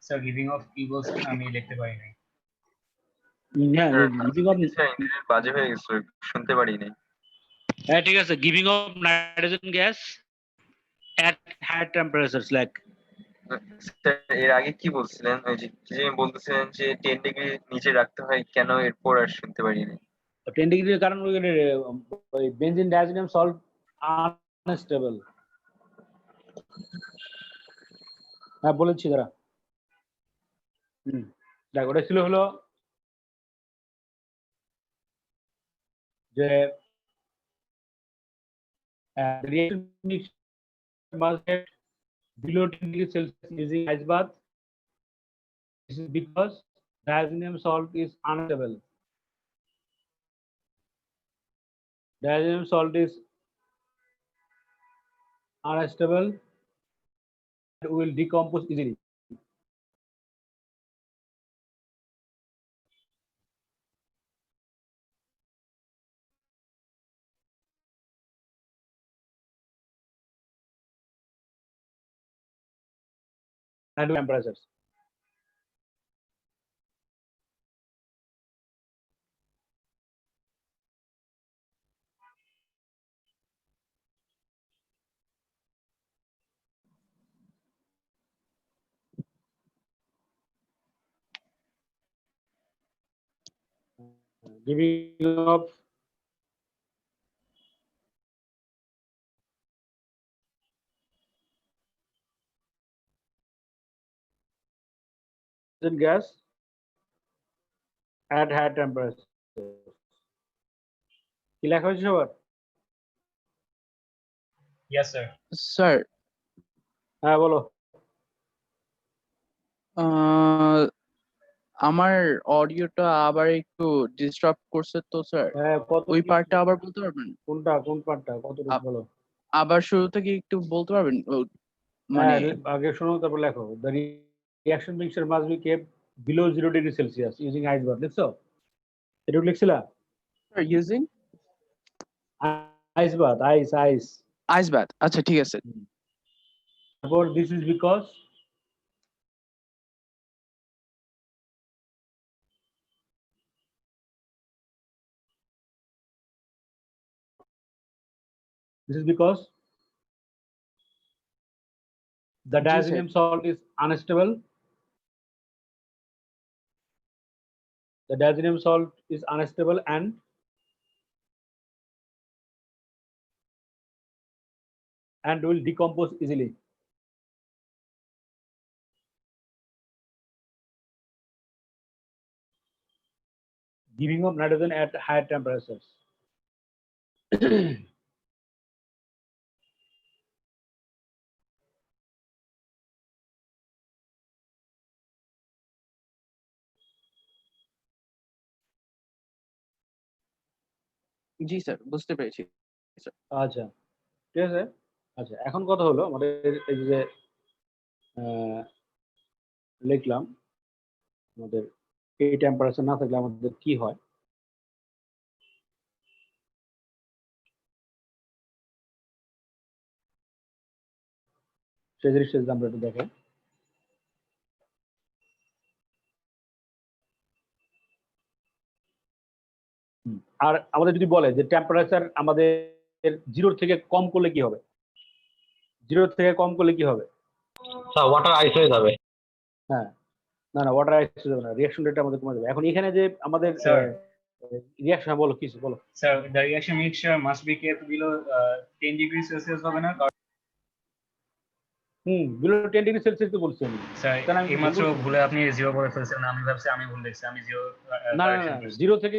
Sir giving of কি বলছেন আমি লিখতে পারি নাই। হ্যাঁ গিভিং অফ ইংরেজি বাজে হয়ে গেছে, শুনতে পারিনি। হ্যাঁ ঠিক আছে, giving of nitrogen gas at high temperatures like এর আগে কি বলছিলেন? ওই যে কি জানি বলতেছিলেন যে 10 ডিগ্রি নিচে রাখতে হয় কেন, এরপর আর শুনতে পারিনি। 10 ডিগ্রির কারণ ওই বেনজিন ডায়াজিনাম সল্ট আনস্টেবল। হ্যাঁ বলেছি দাঁড়া। দেখ ওটা ছিল হলো যে reaction mixture must get below 10 degrees Celsius using ice bath. This is because diazonium salt is unstable. Diazonium salt is unstable and will decompose easily. And temperatures. Giving of gas at high temperature. কি লেখা হয়েছে সবার? Yes sir. Sir হ্যাঁ বলো। আমার অডিওটা আবার একটু ডিস্টার্ব করছে তো স্যার, হ্যাঁ ওই পার্টটা আবার বলতে পারবেন? কোনটা কোন পার্টটা কতটুকু বলো? আবার শুরু থেকে একটু বলতে পারবেন? মানে আগে শোনো তারপর লেখো। The reaction mixture must be kept below 0 degree Celsius using ice bath. লিখছো? এটা লিখছিলা? Using ice bath, ice. Ice bath, আচ্ছা ঠিক আছে। Therefore, this is because the diazonium salt is unstable. The diazonium salt is unstable and will decompose easily. Giving of nitrogen at higher temperatures. G sir বুঝতে পেরেছি। আচ্ছা ঠিক আছে। আচ্ছা এখন কথা হলো আমাদের এই যে লিখলাম আমাদের এই টেম্পারেচার না থাকলে আমাদের কি হয়। সেই জিনিসটা যদি আমরা একটু দেখেন। আর আমাদের যদি বলে যে টেম্পারেচার আমাদের 0 থেকে কম করলে কি হবে? 0 থেকে কম করলে কি হবে? স্যার ওয়াটার আইস হয়ে যাবে। হ্যাঁ না ওয়াটার আইস হয়ে যাবে না, রিঅ্যাকশন রেটটা আমাদের কমে যাবে। এখন এখানে যে আমাদের রিঅ্যাকশন বলো কিছু বলো। Sir the reaction mixture must be kept below 10 degree Celsius হবে না? বিলো 10 ডিগ্রি সেলসিয়াস তো বলছি আমি। স্যার এইমাত্র ভুলে আপনি 0 বলে ফেলছেন, আমি ভাবছি আমি ভুল লিখছি, আমি 0 না 0 থেকে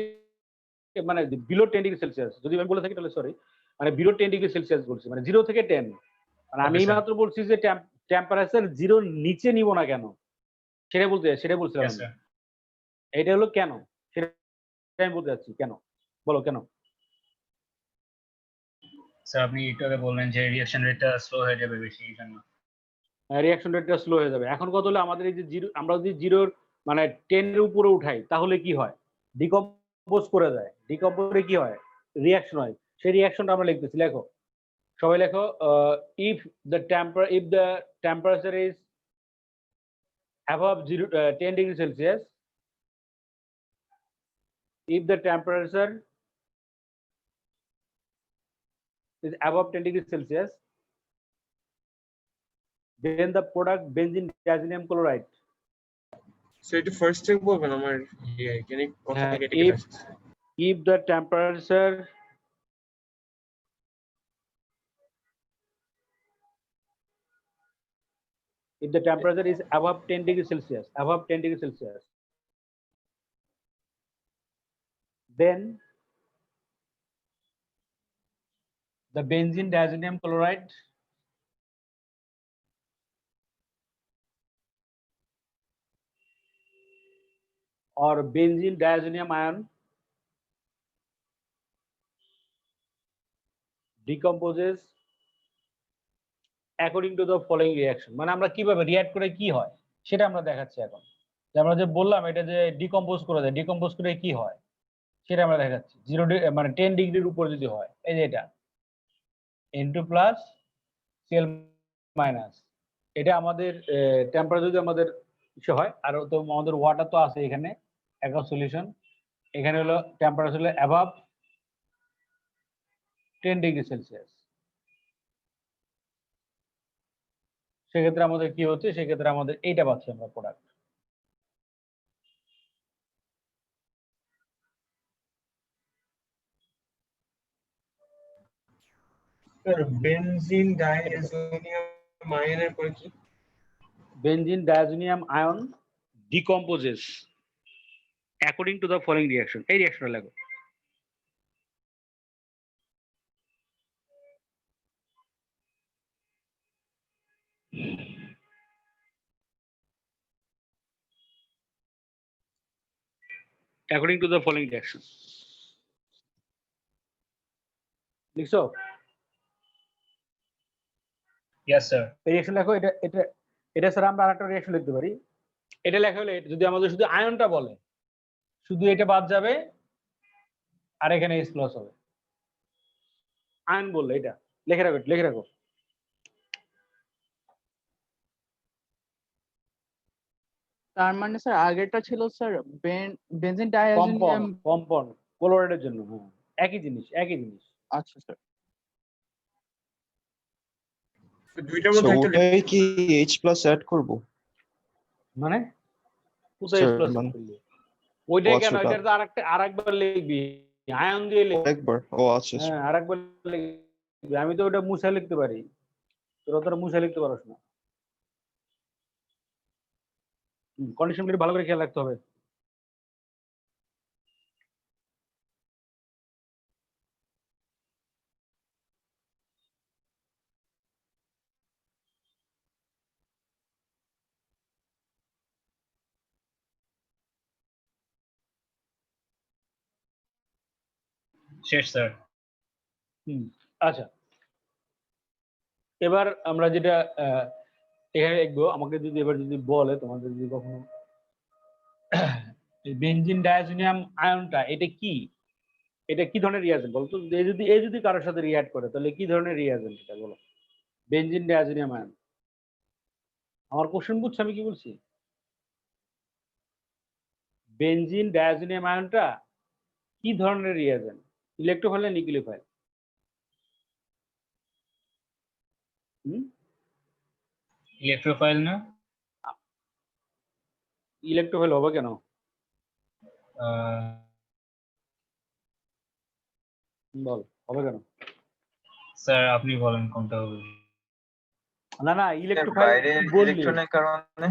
মানে বিলো 10 ডিগ্রি সেলসিয়াস যদি আমি বলে থাকি তাহলে সরি, মানে বিলো 10 ডিগ্রি সেলসিয়াস বলছি, মানে 0 থেকে 10। মানে আমি মাত্র বলছি যে টেম্পারেচার 0 নিচে নিব না কেন সেটা বলছিলাম। এটা হলো কেন সেটা আমি বলতে যাচ্ছি। কেন বলো কেন? স্যার আপনি একটু আগে বললেন যে রিঅ্যাকশন রেটটা স্লো হয়ে যাবে বেশি, এই জন্য। রিঅ্যাকশন রেটটা স্লো হয়ে যাবে। এখন কত হলো আমাদের এই যে 0 আমরা যদি 0 মানে 10 এর উপরে উঠাই তাহলে কি হয়? ডিকম্পোজ করে যায়। ডিকম্পোজে কি হয়? রিঅ্যাকশন হয়। সেই রিঅ্যাকশনটা আমরা লিখতেছি। লেখো সবাই লেখো if the temperature is above 10 degrees Celsius if the temperature is above 10 degrees Celsius, then the product benzene diazenyl chloride. So এটা ফার্স্ট স্টেপ বলবেন আমার এখানে কথা হ্যাঁ, কেটে কেটে আসছে if the temperature is above 10 degrees Celsius, then the benzene diazenyl chloride or benzene diazonium ion decomposes according to the following reaction. মানে আমরা কিভাবে রিঅ্যাক্ট করে কি হয় সেটা আমরা দেখাচ্ছি এখন। যে আমরা যে বললাম এটা যে ডিকম্পোজ করে দেয়, ডিকম্পোজ করে কি হয় সেটা আমরা দেখাচ্ছি। 0 মানে 10 ডিগ্রির উপর যদি হয়, এই যে এটা N2 প্লাস Cl মাইনাস, এটা আমাদের টেম্পারেচার যদি আমাদের কিছু হয়, আর তো আমাদের ওয়াটার তো আছে এখানে একটা সলিউশন, এখানে হলো টেম্পারেচার হলো অ্যাবাভ 10 ডিগ্রি সেলসিয়াস। সেক্ষেত্রে আমাদের কি হচ্ছে, সেক্ষেত্রে আমাদের এইটা পাচ্ছি আমরা প্রোডাক্ট। স্যার বেনজিন ডাইঅ্যাজোনিয়াম আয়নের পরে কি benzene diazonium ion decomposes according to the following reaction. এই রিঅ্যাকশনটা লাগো। according to the following reaction লিখছো? Yes, sir. এই রিঅ্যাকশন লেখো। এটা এটা এটা স্যার আমরা আরেকটা রিঅ্যাকশন লিখতে পারি। এটা লেখা হলে যদি আমাদের শুধু আয়নটা বলে, শুধু এটা বাদ যাবে আর এখানে H প্লাস হবে। আয়ন বললে এটা লিখে রাখো, লিখে রাখো। তার মানে স্যার আগেরটা ছিল স্যার বেনজিন ডাইঅ্যাজোনিয়াম। কম্পাউন্ড ক্লোরাইডের জন্য, হ্যাঁ একই জিনিস, একই জিনিস। আচ্ছা স্যার, দুইটার So মধ্যে একটা ওটাই কি H plus add করব? মানে কোথায় Sir, H প্লাস মানে- করলি? ওইটাই কেন, আচ্ছা, এটা তো আরেকবার লিখবি, আয়ন দিয়ে লিখবি। একবার ও আচ্ছা আচ্ছা। হ্যাঁ আরেকবার লিখবি। আমি তো ওটা মুছা লিখতে পারি, তোরা তো মুছা লিখতে পারছ না। কন্ডিশনগুলো ভালো করে খেয়াল রাখতে হবে। শেষ স্যার। আচ্ছা, এবার আমরা যেটা এখানে দেখবো, আমাকে যদি এবার যদি বলে তোমাদের যদি কখনো বেনজিন ডায়াজোনিয়াম আয়নটা এটা কি, এটা কি ধরনের রিয়াজেন্ট বলতো? যদি কারোর সাথে রিঅ্যাক্ট করে তাহলে কি ধরনের রিয়াজেন্ট এটা বলো? Benzene diazonium ion. আমার কোশ্চেন বুঝছো আমি কি বলছি? বেনজিন ডায়াজোনিয়াম আয়নটা কি ধরনের রিয়াজেন্ট? ইলেকট্রোফাইল না নিউক্লিওফাইল? ইলেকট্রোফাইল না? ইলেকট্রোফাইল হবে কেন? বল হবে কেন? স্যার আপনি বলেন কোনটা হবে। না না, ইলেকট্রোফাইল বাইরের বললি ইলেকট্রনের কারণে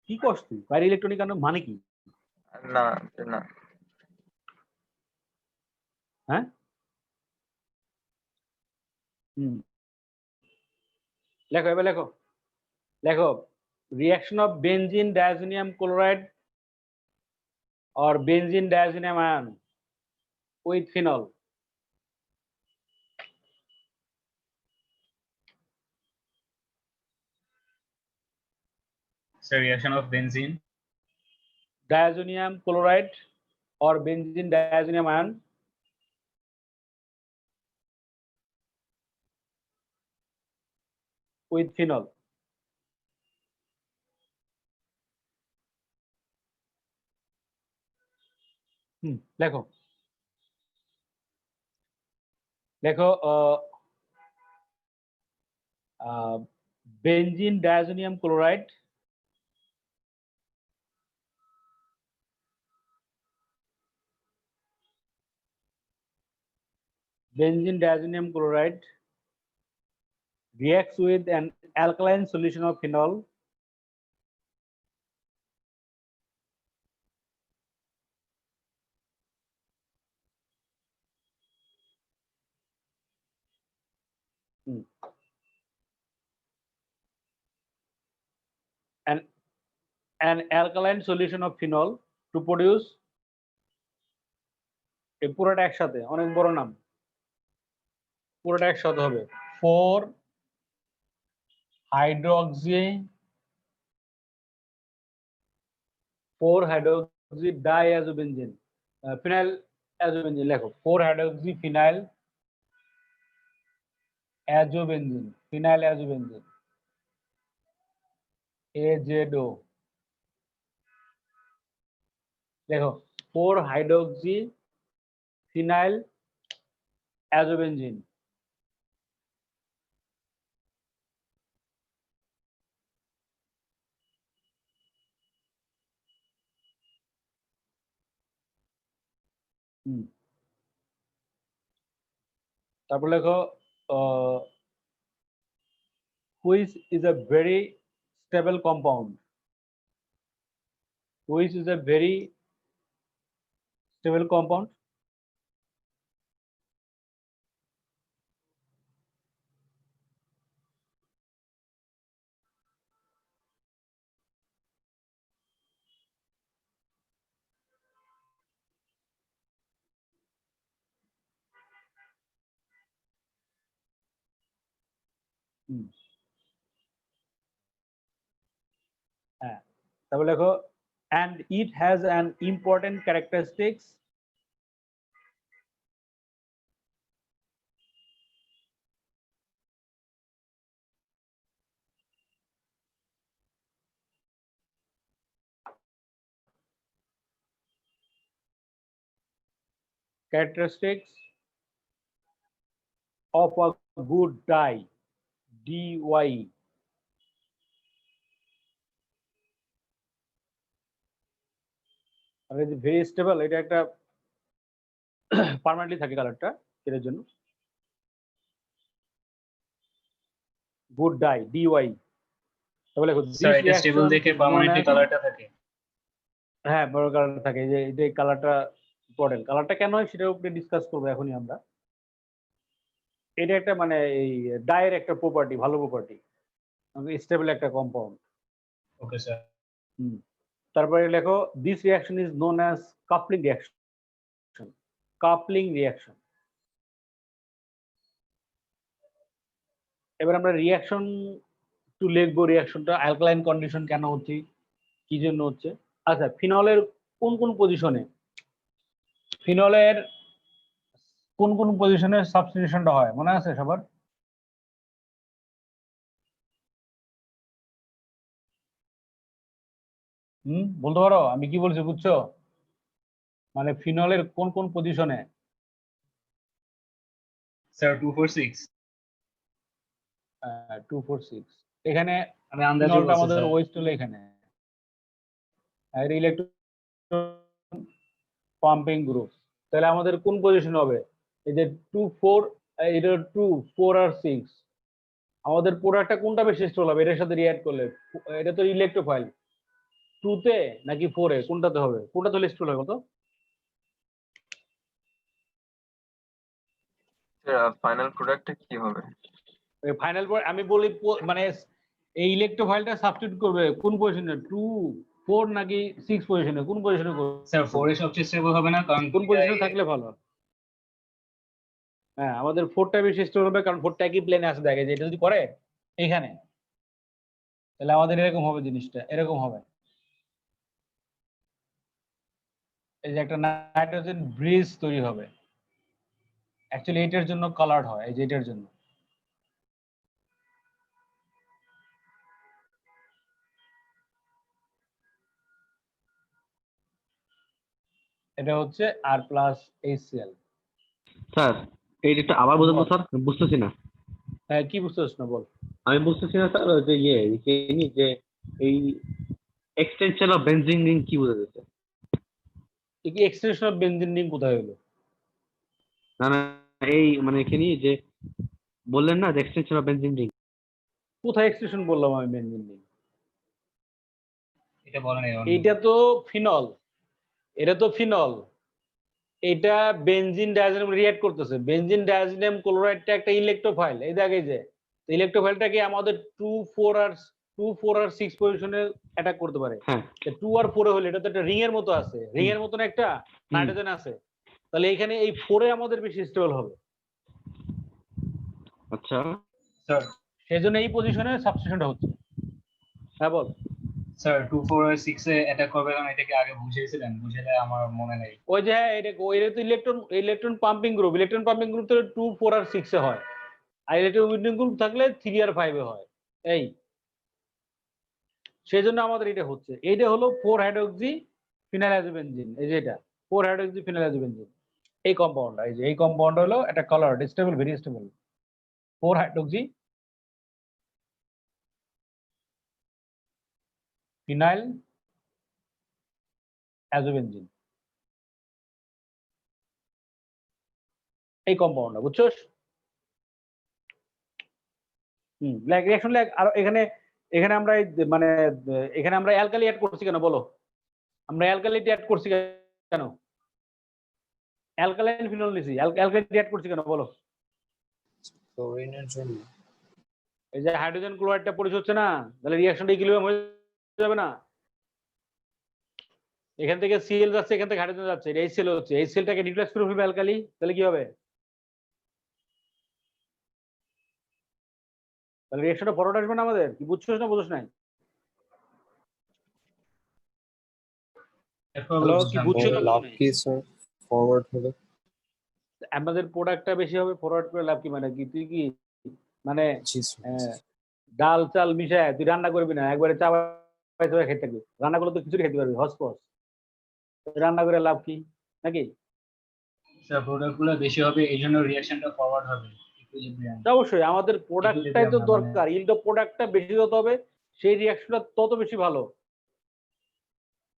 কি করছ তুই? বাইরে ইলেকট্রনিক আয়ন মানে কি? না না হ্যাঁ লেখো, এবার লেখো, লেখো reaction of benzene diazonium chloride or benzene diazonium ion with phenol. So reaction of benzene Diazonium chloride or benzene diazonium ion with phenol. লেখো লেখো benzene diazonium chloride reacts with an alkaline solution of phenol an alkaline solution of phenol to produce এই পুরোটা একসাথে অনেক বড় নাম পুরোটা একসাথে হবে 4 হাইড্রোক্সি 4 হাইড্রোক্সি ডাইআজোবেনজিন ফিনাইল অ্যাজোবেনজিন লেখো 4 হাইড্রোক্সি ফিনাইল অ্যাজোবেনজিন AZO দেখো 4 হাইড্রোক্সি ফিনাইল অ্যাজোবেনজিন তারপর লেখো which is a very stable compound হ্যাঁ তারপর লেখো and it has an important characteristics of a good dye DY very stable এটা একটা পার্মানেন্টলি থাকে কালারটা এর জন্য গুড ডাই DY তাহলে দেখো স্যার এটা স্টেবল দেখে পার্মানেন্টলি কালারটা থাকে হ্যাঁ বড় কালার থাকে যে এই কালারটা ইম্পর্টেন্ট কালারটা কেন হয় সেটার উপরে ডিসকাস করবো এখনই আমরা এটা একটা মানে এই ডায়ের একটা প্রপার্টি ভালো প্রপার্টি স্টেবল একটা কম্পাউন্ড ওকে স্যার তারপরে লেখো this reaction is known as coupling reaction এবার আমরা রিঅ্যাকশন টু লিখবো রিঅ্যাকশনটা অ্যালকালাইন কন্ডিশন কেন হচ্ছে কি জন্য হচ্ছে আচ্ছা ফিনলের কোন কোন পজিশনে সাবস্টিটিউশনটা হয় মনে আছে সবার বলতে পারো আমি কি বলছি বুঝছো মানে ফিনলের কোন কোন পজিশনে স্যার 246 246 এখানে আমি আন্দাজে ফিনলটা বলছি আমাদের স্যার ওয়েস্ট হলো এখানে আর ইলেকট্রন পাম্পিং গ্রুপ তাহলে আমাদের কোন পজিশন হবে এই যে 2 4 এটা 2 4 আর 6 আমাদের প্রোডাক্টটা কোনটা বেশি স্ট্রল হবে এটার সাথে রিঅ্যাক্ট করলে এটা তো ইলেকট্রোফাইল 2 তে নাকি 4 এ কোনটাতে হবে কোনটা তো স্ট্রল হবে কত ফাইনাল প্রোডাক্টটা কি হবে? ফাইনাল আমি বলি মানে এই ইলেকট্রোফাইলটা সাবস্টিটিউট করবে কোন পজিশনে 2 4 নাকি 6 পজিশনে কোন পজিশনে করবে স্যার 4 এ সবচেয়ে স্টেবল হবে না কারণ কোন পজিশনে থাকলে ভালো হ্যাঁ আমাদের 4টা বেশি স্টোর হবে কারণ 4টা একই প্লেনে আছে দেখে যে এটা যদি করে এখানে তাহলে আমাদের এরকম হবে জিনিসটা এরকম হবে এই যে একটা নাইট্রোজেন ব্রিজ তৈরি হবে অ্যাকচুয়ালি এটার জন্য কালার্ড হয় এই যে এটার জন্য এটা এটা হচ্ছে আর প্লাস HCl। স্যার এইটা একটু আবার বোঝান তো স্যার, আমি বুঝতেছি না। হ্যাঁ, কি বুঝতে পারছ না বল। আমি বুঝতেছি না স্যার, ওই যে যে এই এক্সটেনশন অফ বেনজিন রিং কি বোঝা যাচ্ছে? এই কি এক্সটেনশন অফ বেনজিন রিং কোথায় হলো? না না, এই মানে এখানে যে বললেন না যে এক্সটেনশন অফ বেনজিন রিং, কোথায় এক্সটেনশন বললাম আমি বেনজিন রিং? এটা বলেন এইটা তো ফিনল, এটা তো ফিনল, এটা বেনজিন ডায়াজোনিয়াম রিঅ্যাক্ট করতেছে। বেনজিন ডায়াজোনিয়াম ক্লোরাইডটা একটা ইলেকট্রোফাইল, এই দেখে যে ইলেকট্রোফাইলটাকে আমাদের 2, 4 আর 6 পজিশনে অ্যাটাক করতে পারে। হ্যাঁ 2 আর 4 হলে এটা তো একটা রিং এর মতো আছে, রিং এর মতন একটা নাইট্রোজেন আছে, তাহলে এখানে এই 4 এ আমাদের বেশি স্টেবল হবে। আচ্ছা স্যার। সেজন্য এই পজিশনে সাবস্টিটিউশনটা হচ্ছে। হ্যাঁ বল। স্যার 2, 4 আর 6 এ অ্যাটাক করবে, কারণ এটাকে আগে বুঝিয়েছিলেন, বুঝালে আমার মনে নেই। ওই যে হ্যাঁ, এটা তো electron pumping group, electron pumping group তো 2, 4 আর 6 এ হয়, আর ইলেকট্রন উইন্ডিং গ্রুপ থাকলে 3 আর 5 এ হয়। এই সেজন্য আমাদের এটা হচ্ছে, এইটা হলো 4 হাইড্রোক্সি ফিনাইলাইজোবেনজিন। এই যে এটা 4 হাইড্রোক্সি ফিনাইলাইজোবেনজিন, এই কম্পাউন্ডটা, এই যে এই কম্পাউন্ড হলো একটা colour stable, very stable 4 hydroxy phenyl azobenzene, এই কম্পাউন্ডটা, বুঝছস? Reaction lag. আর এখানে এখানে আমরা মানে এখানে আমরা অ্যালকালি অ্যাড করছি কেন বলো? আমরা অ্যালকালিটি অ্যাড করছি কেন? অ্যালকালাইন ফিনল নিছি, অ্যালকালিটি অ্যাড করছি কেন বলো? ক্লোরিনের জন্য। এই যে হাইড্রোজেন ক্লোরাইডটা পরিচ হচ্ছে না, তাহলে রিঅ্যাকশনটা ইকুইলিব্রিয়াম হয়ে যাবে না? এখান থেকে Cl যাচ্ছে, এখান থেকে হাইড্রোজেন যাচ্ছে, এটা HCl হচ্ছে, HClটাকে নিউক্লিয়াস করে ফেলবে অ্যালকালি, তাহলে কি হবে? তাহলে রিঅ্যাকশনটা ফরওয়ার্ড আসবে না আমাদের, কি বুঝছস না বুঝছস নাই? হ্যালো, কি বুঝছো না? লাভ কি স্যার ফরওয়ার্ড হবে? আমাদের প্রোডাক্টটা বেশি হবে, ফরওয়ার্ড করে লাভ কি? মানে কি তুই কি মানে জি স্যার। ডাল চাল মিশায় তুই রান্না করবি না, একবারে চাবাই চাবাই খেতে থাকবি? রান্না করলে তো খিচুড়ি খেতে পারবি হসপস, রান্না করে লাভ কি নাকি? স্যার প্রোডাক্টগুলো বেশি হবে, এই জন্য রিঅ্যাকশনটা ফরওয়ার্ড হবে, ইকুইলিব্রিয়াম। অবশ্যই আমাদের প্রোডাক্টটাই তো দরকার, ইল্ড অফ প্রোডাক্টটা বেশি যত হবে সেই রিঅ্যাকশনটা তত বেশি ভালো।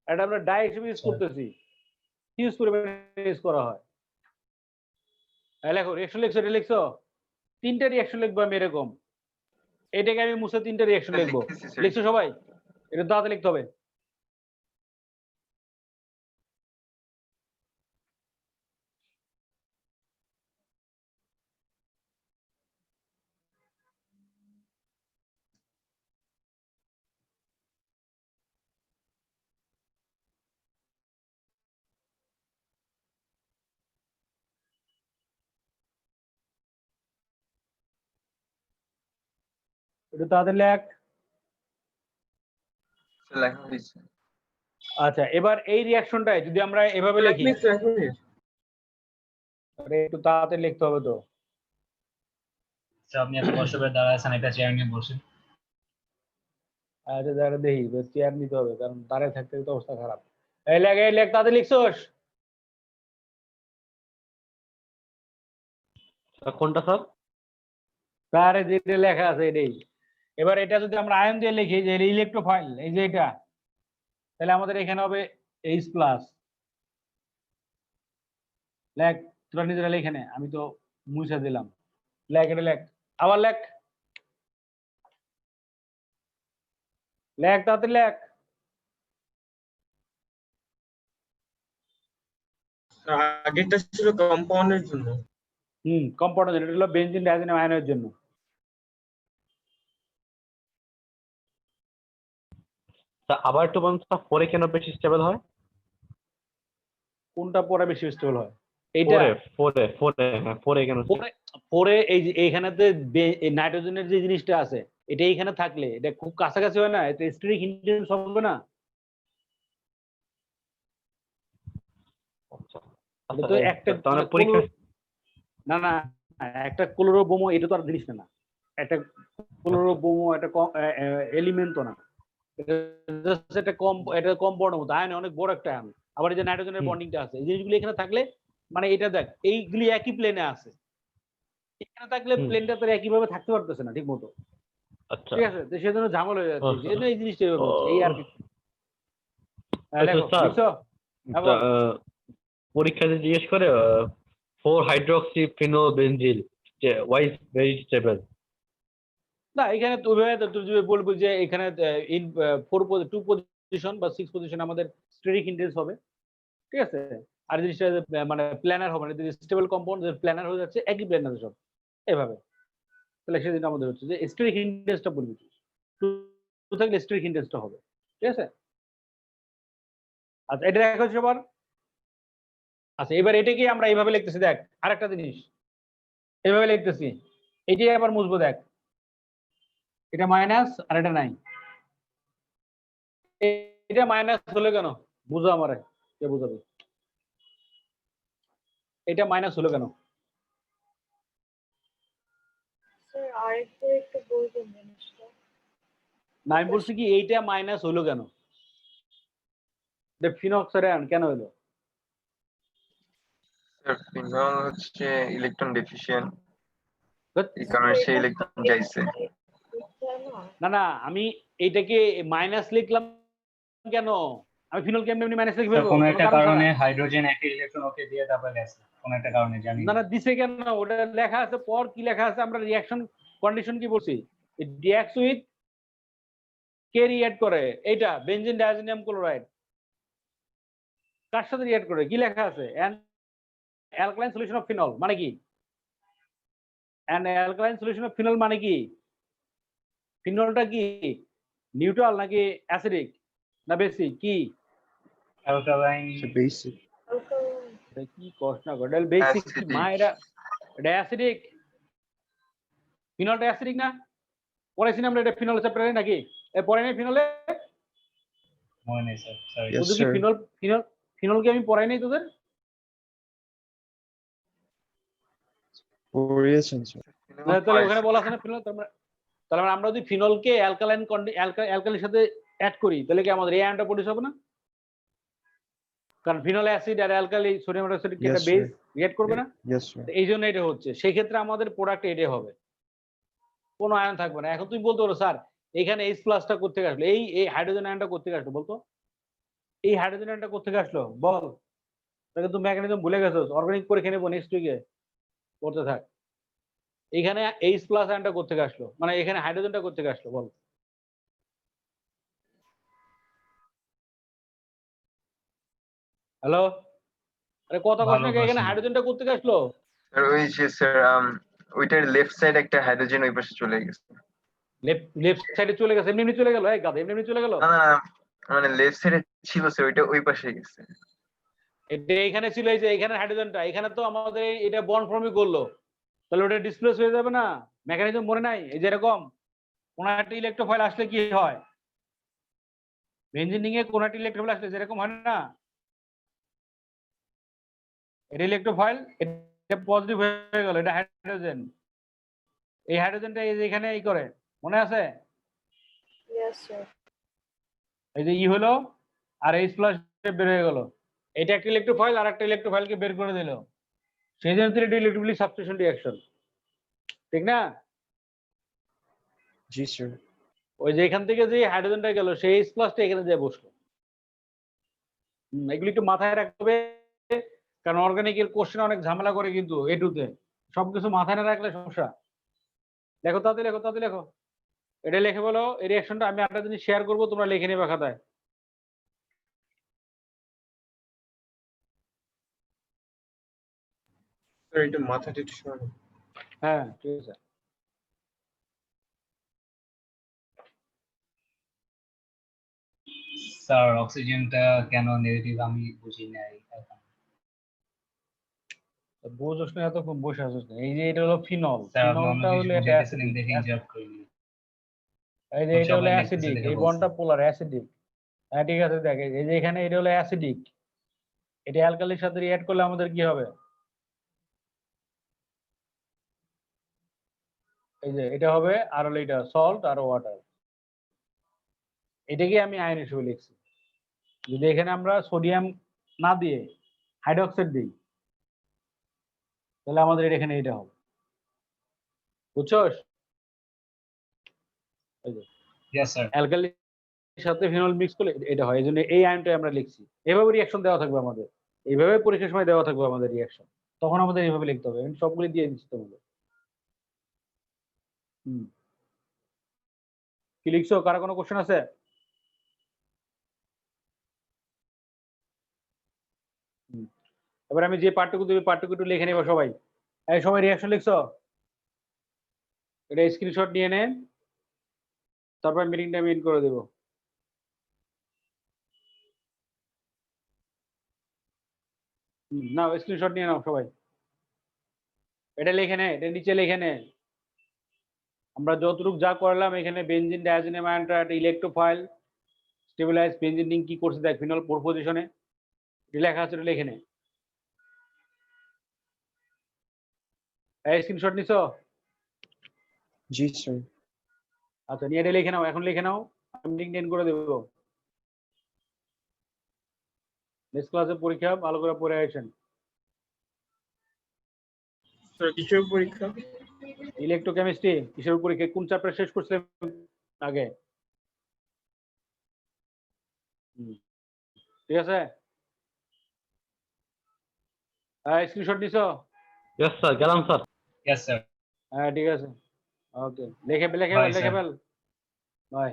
এটা আমরা ডাই হিসেবে ইউজ করতেছি, ইউজ করে ইউজ করা হয়। লেখো রিঅ্যাকশন লিখছো, এটা লিখছো, 3টা রিঅ্যাকশন লিখবো আমি এরকম, এটাকে আমি মুছে 3টা রিঅ্যাকশন লিখবো। লিখছো সবাই? এটা দাঁতে লিখতে হবে। এটা তাদের লেখ। লেখা হয়েছে। আচ্ছা, এবার এই রিঅ্যাকশনটাই যদি আমরা এভাবে লিখি, একটু তাড়াতাড়ি লিখতে হবে তো। স্যার আপনি এত কষ্ট করে দাঁড়ায় আছেন, একটা চেয়ার নিয়ে বসেন। আচ্ছা দাঁড়া দেখি, চেয়ার নিতে হবে, কারণ দাঁড়ায় থাকতে তো অবস্থা খারাপ। এই লেখ তাড়াতাড়ি লিখছোস? কোনটা স্যার? তারে যেটা লেখা আছে এটাই। এবার এটা যদি আমরা আয়ন দিয়ে লিখি যে ইলেকট্রোফাইল, এই যে এটা, তাহলে আমাদের এখানে হবে H প্লাস। লেখ, তোরা নিজেরা লেখ, এখানে আমি তো মুছে দিলাম। লেখ, এটা লেখ, আবার লেখ, লেখ তাড়াতাড়ি লেখ। আগেরটা ছিল কম্পাউন্ডের জন্য। কম্পাউন্ডের জন্য, এটা হলো বেনজিন ডায়াজোনিয়াম আয়নের জন্য। আবার একটু বলুন স্যার, 4 কেন বেশি স্টেবল হয়? কোনটা পরে বেশি স্টেবল হয়? এইটা 4 কেন? পরে এই যে এইখানেতে নাইট্রোজেনের যে জিনিসটা আছে, এটা এইখানে থাকলে এটা খুব কাছাকাছি হয় না, এটা স্টেরিক হিন্ডেন্স হবে না? এটা তো একটা না না, একটা ক্লোরোবোমো এটা তো আর জিনিস না, একটা ক্লোরোবোমো একটা এলিমেন্ট তো না, এটা জাস্ট একটা এটা কম্পাউন্ডের মতো। আয়ন অনেক বড় একটা আয়ন, আবার এই যে নাইট্রোজেনের বন্ডিংটা আছে, এই জিনিসগুলো এখানে থাকলে মানে এটা দেখ এইগুলি একই প্লেনে আছে, এখানে থাকলে প্লেনটা তো একই ভাবে থাকতে পারতেছে না ঠিক মতো, আচ্ছা ঠিক আছে? তো সেজন্য ঝামেলা হয়ে যাচ্ছে, আচ্ছা। সেজন্য এই জিনিসটা এভাবে হচ্ছে, এই আর কি। হ্যাঁ, আচ্ছা লেখো স্যার, লিখছো? হ্যাঁ, বল। পরীক্ষাতে জিজ্ঞেস করে 4-হাইড্রক্সিফিনোবেনজিল ওয়াই ভেরি স্টেবল। না এখানে তুই যদি বলবো যে এখানে ইন 2 পজিশন বা 6 পজিশন আমাদের স্টেরিক ইন্ডেক্স হবে, ঠিক আছে? আর জিনিসটা মানে প্ল্যানার হবে না, যদি স্টেবল কম্পাউন্ড প্ল্যানার হয়ে যাচ্ছে, একই প্ল্যানার সব এভাবে, তাহলে সেদিন আমাদের হচ্ছে যে স্টেরিক ইন্ডেক্সটা বলবি, 2 থাকলে স্টেরিক ইন্ডেক্সটা হবে, ঠিক আছে? আচ্ছা এটা দেখা হচ্ছে সবার। আচ্ছা এবার এটাকে আমরা এইভাবে লিখতেছি, দেখ আরেকটা জিনিস এইভাবে লিখতেছি, এটাই আবার মুছবো, দেখ এটা মাইনাস আর এটা নাই, এটা মাইনাস হলো কেন বুঝো আমারে, কে বুঝাবে? এটা মাইনাস হলো কেন? স্যার আরেকটু একটু বলবেন জিনিসটা? না আমি বলছি কি এইটা মাইনাস হলো কেন, ফিনক্সারেন কেন হলো? স্যার ফিনল হচ্ছে ইলেকট্রন ডেফিশিয়েন্ট, ধ্যাৎ, এই কারণে সে ইলেকট্রন চাইছে। না না আমি এইটাকে মাইনাস লিখলাম কেন? আমি ফিনল কেমনে এমনি মাইনাস লিখে স্যার ফেলবো কোনো কোনো একটা কারণ কারণে ছাড়া? হাইড্রোজেন একটা ইলেকট্রন ওকে দিয়ে তারপর গেছে, কোনো একটা কারণে জানি না না। না দিছে কেন, ওটা লেখা আছে পর কি লেখা আছে, আমরা রিঅ্যাকশন কন্ডিশন কি বলছি, ইট রিঅ্যাক্টস উইথ কে রিঅ্যাক্ট করে, এইটা বেনজিন ডায়াজোনিয়াম ক্লোরাইড কার সাথে রিঅ্যাক্ট করে, কি লেখা আছে? An alkaline solution of phenol মানে কি? An alkaline solution of phenol মানে কি? ফিনলটা কি নিউট্রাল নাকি অ্যাসিডিক না বেসিক কি? Alkaline basic. এটা কি কষ্ট না করে বেসিক কি Acidic। মা, এটা অ্যাসিডিক, ফিনলটা অ্যাসিডিক না? পড়াইছি না আমরা এটা ফিনল চ্যাপ্টারে নাকি? এ পড়াই নাই ফিনলে? মনে নেই স্যার, সরি। Yes, তোদের কি sir. ফিনলকে আমি পড়াই নাই তোদের? পড়িয়েছেন স্যার। তাহলে ওখানে বলা আছে না ফিনল, তাহলে আমরা যদি ফিনলকে অ্যালকালাইন অ্যালকালির সাথে অ্যাড করি তাহলে কি আমাদের এই আয়নটা প্রডিউস হবে না? কারণ ফিনল অ্যাসিড আর অ্যালকালি সোডিয়াম হাইড্রোক্সাইড কি একটা Yes, বেস sir. রিঅ্যাক্ট করবে না? Yes, sir. এই জন্য এটা হচ্ছে, সেই ক্ষেত্রে আমাদের প্রোডাক্ট এটাই হবে, কোনো আয়ন থাকবে না। এখন তুমি বলতে পারো স্যার এখানে এইচ প্লাসটা কোথেকে আসলো, এই হাইড্রোজেন আয়নটা কোথেকে আসলো বলতো? এই হাইড্রোজেন আয়নটা কোথেকে আসলো বল? তাহলে তুমি মেকানিজম ভুলে গেছো, অর্গানিক পরীক্ষা নেবো নেক্সট উইকে, করতে থাক। এখানে এইচ প্লাস আয়নটা কোথেকে আসলো, মানে এখানে হাইড্রোজেনটা কোথেকে আসলো বল? হ্যালো, আরে কথা কষ্ট ভালো না, এখানে প্রশ্ন। হাইড্রোজেনটা কোথেকে আসলো? স্যার ওই যে স্যার ওইটার লেফট সাইড একটা হাইড্রোজেন ওই পাশে চলে গেছে। লেফট সাইডে চলে গেছে, এমনি এমনি চলে গেল, এই গাধা এমনি এমনি চলে গেল? না না মানে লেফট সাইডে ছিল স্যার, ওইটা ওই পাশে গেছে। এটা এখানে ছিল, এই যে এখানে হাইড্রোজেনটা, এখানে তো আমাদের এটা বন্ড ফর্মই করলো, তাহলে ওটা ডিসপ্লেস হয়ে যাবে না? মেকানিজম মনে নাই? এই যে এরকম কোন একটা ইলেকট্রোফাইল আসলে কি হয়, বেনজিন রিংয়ে কোন একটা ইলেকট্রোফাইল আসলে যেরকম হয় না, এটা ইলেকট্রোফাইল, এটা পজিটিভ হয়ে গেল, এটা হাইড্রোজেন, এই হাইড্রোজেনটা এই যে এখানে এই করে, মনে আছে? Yes sir. এই যে ই হলো আর এইচ প্লাস বের হয়ে গেল, এটা একটা ইলেকট্রোফাইল আর একটা ইলেকট্রোফাইলকে বের করে দিল, সেই জন্য এটা ইলেকট্রোফিলিক সাবস্টিটিউশন রিঅ্যাকশন, ঠিক না? জি স্যার। ওই যে এখান থেকে যে হাইড্রোজেনটা গেল সেই এইচ প্লাসটা এখানে যেয়ে বসলো। এগুলি একটু মাথায় রাখতে হবে, কারণ অর্গানিকের কোশ্চেন অনেক ঝামেলা করে কিন্তু এটুতে, সবকিছু মাথায় না রাখলে সমস্যা। লেখো তাতে, লেখো তাতে, লেখো, এটা লিখে বলো এই রিঅ্যাকশনটা। আমি একটা জিনিস শেয়ার করবো, তোমরা লিখে নেবে খাতায়। স্যার এটা মাথাটা একটু সরানো। হ্যাঁ ঠিক আছে। স্যার অক্সিজেনটা কেন নেগেটিভ আমি বুঝি নাই এখন। বুঝোস না, এতক্ষণ বসে আসোস না। এই যে এটা হলো ফিনল, স্যার আপনি অন্য ফিনলটা কিছু হলো একটা বুঝাইতেছিলেন অ্যাসিডিক, দেখে ইনজার্ট করিনি। এই যে এটা হলো সবাই লিখতেছে অ্যাসিডিক, দেখে এই বলছি। বন্ডটা পোলার অ্যাসিডিক। হ্যাঁ ঠিক আছে, দেখ এই যে এখানে এটা হলো অ্যাসিডিক, এটা অ্যালকালির সাথে রিঅ্যাক্ট করলে আমাদের কি হবে? এই যে এটা হবে আর হলো এটা সল্ট আর ওয়াটার, এটাকে আমি আয়ন হিসেবে লিখছি। যদি এখানে আমরা সোডিয়াম না দিয়ে হাইড্রোক্সাইড দিই, তাহলে আমাদের এখানে এটা হবে, বুঝছস? Yes, sir. অ্যালকালির সাথে ফিনল মিক্স করলে এটা হয়, এই জন্য এই আয়নটা আমরা লিখছি। এভাবে রিঅ্যাকশন দেওয়া থাকবে আমাদের, এইভাবে পরীক্ষার সময় দেওয়া থাকবে আমাদের রিঅ্যাকশন, তখন আমাদের এইভাবে লিখতে হবে। আমি সবগুলি দিয়ে দিচ্ছি তোমাদের। কি লিখছো? কারো কোনো কোশ্চেন আছে? এবার আমি যে পার্টটুকু দিবি পার্টটুকু একটু লিখে নেবো সবাই। এই সবাই রিঅ্যাকশন লিখছো? এটা স্ক্রিনশট নিয়ে নেন, তারপর মিটিংটা আমি এন্ড করে দেবো। নাও স্ক্রিনশট নিয়ে নাও সবাই, এটা লিখে নে, এটা নিচে লিখে নে। আমরা যতটুকু যা করলাম এখানে বেনজিন ডায়াজিনাম আয়নটা একটা ইলেকট্রোফাইল স্টেবিলাইজ বেনজিন রিং কি করছে দেখ ফিনল 4 পজিশনে, লেখা আছে, এটা লিখে নে। এই স্ক্রিনশট নিছো? জি স্যার। আচ্ছা নিয়ে এটা লিখে নাও, এখন লিখে নাও, আমি লিঙ্ক এন্ড করে দেবো। নেক্সট ক্লাসে পরীক্ষা, ভালো করে পড়ে আসেন। স্যার কিসের পরীক্ষা? ইলেকট্রোকেমিস্ট্রি কিসের পরীক্ষা, কোন চ্যাপ্টার শেষ করছিলেন আগে? ঠিক আছে, স্ক্রিনশট নিছো? ইয়েস স্যার, গেলাম স্যার। Yes, sir. হ্যাঁ ঠিক আছে, ওকে লিখে Bye, sir. Fail, by.